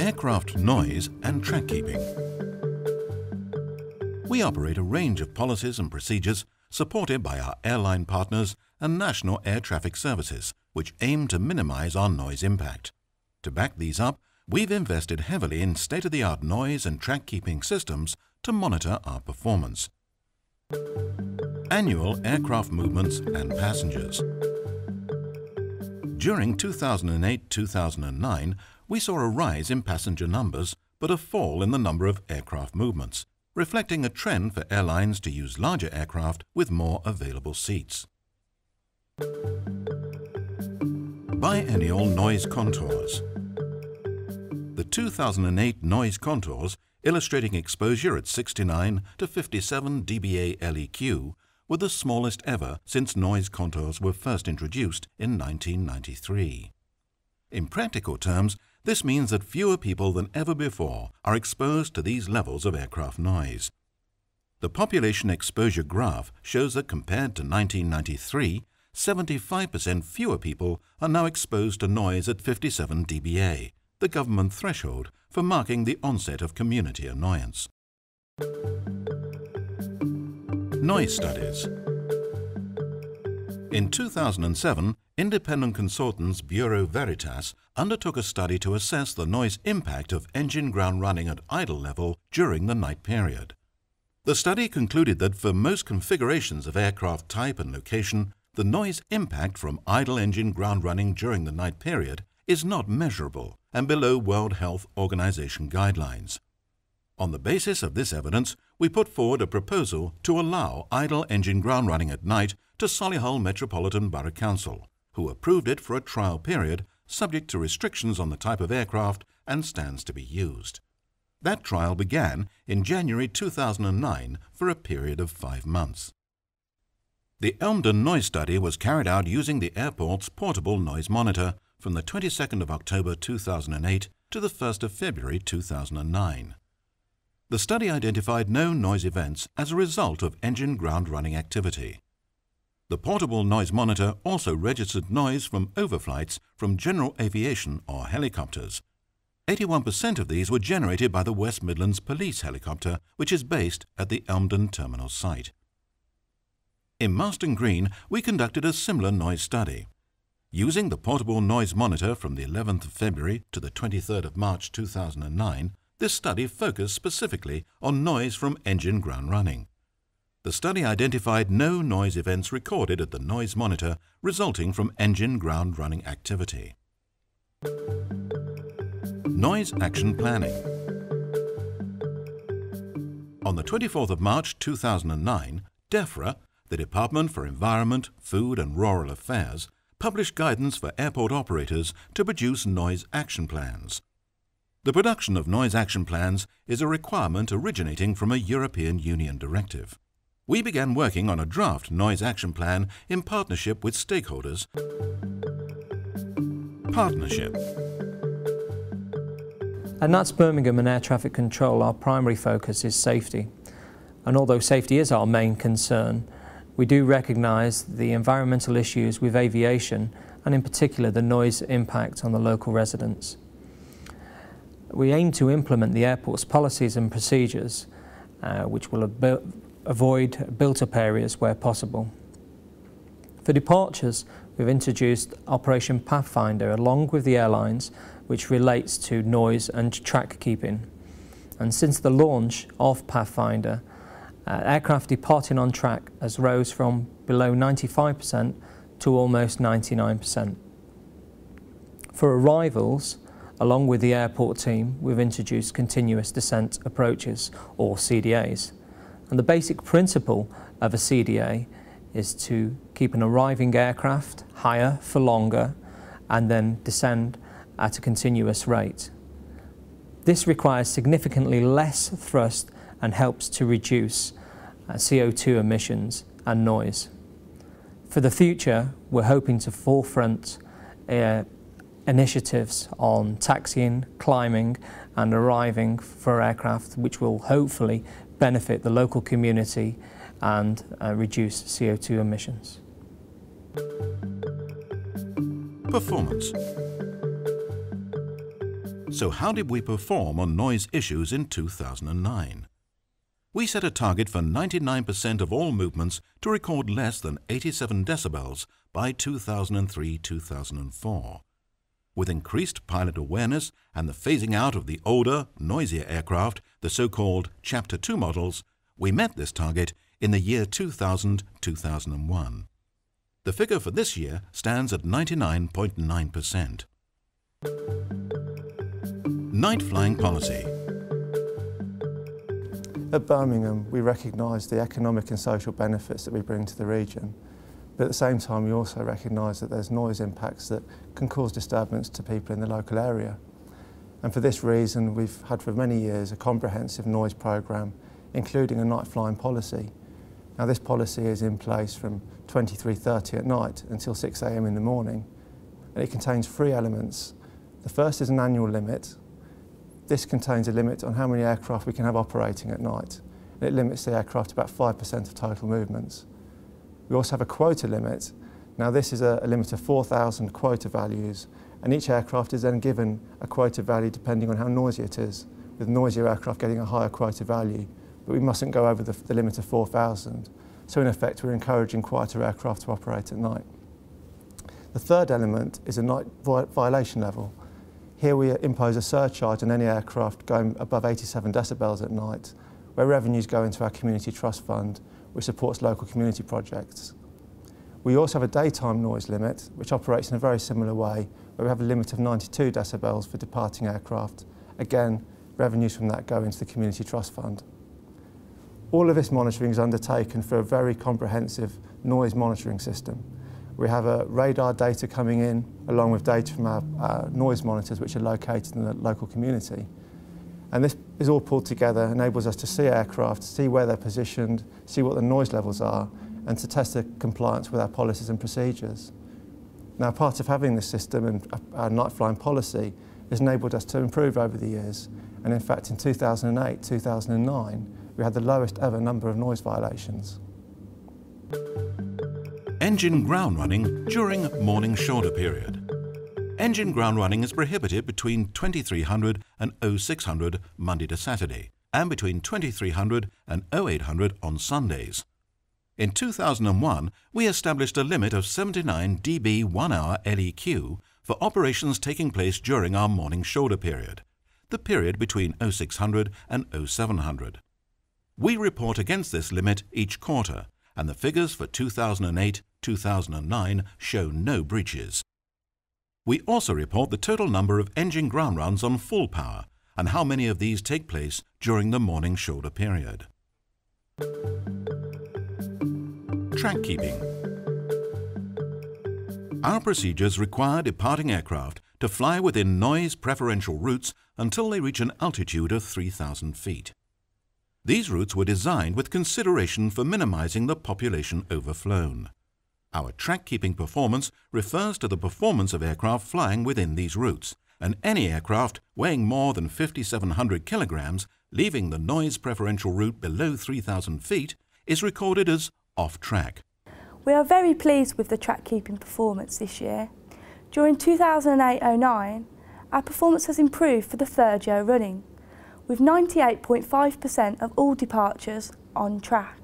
Aircraft noise and track keeping. We operate a range of policies and procedures supported by our airline partners and national air traffic services, which aim to minimize our noise impact. To back these up, we've invested heavily in state-of-the-art noise and track keeping systems to monitor our performance. Annual aircraft movements and passengers. During 2008-2009, we saw a rise in passenger numbers, but a fall in the number of aircraft movements, reflecting a trend for airlines to use larger aircraft with more available seats. Biennial noise contours. The 2008 noise contours, illustrating exposure at 69 to 57 dBA LEQ, were the smallest ever since noise contours were first introduced in 1993. In practical terms, this means that fewer people than ever before are exposed to these levels of aircraft noise. The population exposure graph shows that compared to 1993, 75% fewer people are now exposed to noise at 57 dBA, the government threshold for marking the onset of community annoyance. Noise studies. In 2007, independent consultants Bureau Veritas undertook a study to assess the noise impact of engine ground running at idle level during the night period. The study concluded that for most configurations of aircraft type and location, the noise impact from idle engine ground running during the night period is not measurable and below World Health Organization guidelines. On the basis of this evidence, we put forward a proposal to allow idle engine ground running at night to Solihull Metropolitan Borough Council, who approved it for a trial period subject to restrictions on the type of aircraft and stands to be used. That trial began in January 2009 for a period of 5 months. The Elmdon noise study was carried out using the airport's portable noise monitor from the 22nd of October 2008 to the 1st of February 2009. The study identified no noise events as a result of engine ground running activity. The portable noise monitor also registered noise from overflights from general aviation or helicopters. 81% of these were generated by the West Midlands Police helicopter, which is based at the Elmdon terminal site. In Marston Green, we conducted a similar noise study. Using the portable noise monitor from the 11th of February to the 23rd of March 2009, this study focused specifically on noise from engine ground running. The study identified no noise events recorded at the noise monitor resulting from engine ground running activity. Noise action planning. On the 24th of March 2009, DEFRA, the Department for Environment, Food and Rural Affairs, published guidance for airport operators to produce noise action plans. The production of noise action plans is a requirement originating from a European Union directive. We began working on a draft noise action plan in partnership with stakeholders. Partnership. At NATS Birmingham and Air Traffic Control, our primary focus is safety. And although safety is our main concern, we do recognise the environmental issues with aviation and in particular the noise impact on the local residents. We aim to implement the airport's policies and procedures which will avoid built-up areas where possible. For departures, we've introduced Operation Pathfinder along with the airlines, which relates to noise and track keeping. And since the launch of Pathfinder, aircraft departing on track has rose from below 95% to almost 99%. For arrivals, along with the airport team, we've introduced continuous descent approaches, or CDAs. And the basic principle of a CDA is to keep an arriving aircraft higher for longer and then descend at a continuous rate. This requires significantly less thrust and helps to reduce CO2 emissions and noise. For the future, we're hoping to forefront initiatives on taxiing, climbing and arriving for aircraft, which will hopefully benefit the local community and reduce CO2 emissions. Performance. So how did we perform on noise issues in 2009? We set a target for 99% of all movements to record less than 87 decibels by 2003-2004. With increased pilot awareness and the phasing out of the older, noisier aircraft, the so-called Chapter 2 models, we met this target in the year 2000-2001. The figure for this year stands at 99.9%. Night flying policy. At Birmingham, we recognise the economic and social benefits that we bring to the region, but at the same time we also recognise that there's noise impacts that can cause disturbance to people in the local area. And for this reason, we've had for many years a comprehensive noise programme, including a night flying policy. Now this policy is in place from 23:30 at night until 6 AM in the morning, and it contains 3 elements. The first is an annual limit. This contains a limit on how many aircraft we can have operating at night, and it limits the aircraft to about 5% of total movements. We also have a quota limit. Now this is a limit of 4,000 quota values, and each aircraft is then given a quota value depending on how noisy it is, with noisier aircraft getting a higher quota value, but we mustn't go over the limit of 4,000. So in effect we're encouraging quieter aircraft to operate at night. The third element is a night violation level. Here we impose a surcharge on any aircraft going above 87 decibels at night, where revenues go into our community trust fund, which supports local community projects. We also have a daytime noise limit, which operates in a very similar way, where we have a limit of 92 decibels for departing aircraft. Again, revenues from that go into the community trust fund. All of this monitoring is undertaken for a very comprehensive noise monitoring system. We have radar data coming in, along with data from our noise monitors, which are located in the local community. And this is all pulled together, enables us to see aircraft, see where they're positioned, see what the noise levels are, and to test the compliance with our policies and procedures. Now, part of having this system and our night flying policy has enabled us to improve over the years. And in fact, in 2008, 2009, we had the lowest ever number of noise violations. Engine ground running during morning shoulder period. Engine ground running is prohibited between 2300 and 0600 Monday to Saturday, and between 2300 and 0800 on Sundays. In 2001, we established a limit of 79 dB 1 hour LEQ for operations taking place during our morning shoulder period, the period between 0600 and 0700. We report against this limit each quarter, and the figures for 2008-2009 show no breaches. We also report the total number of engine ground runs on full power and how many of these take place during the morning shoulder period. Track keeping. Our procedures require departing aircraft to fly within noise preferential routes until they reach an altitude of 3,000 feet. These routes were designed with consideration for minimizing the population overflown. Our track-keeping performance refers to the performance of aircraft flying within these routes, and any aircraft weighing more than 5,700 kilograms leaving the noise preferential route below 3,000 feet is recorded as off-track. We are very pleased with the track-keeping performance this year. During 2008-09, our performance has improved for the 3rd year running, with 98.5% of all departures on track.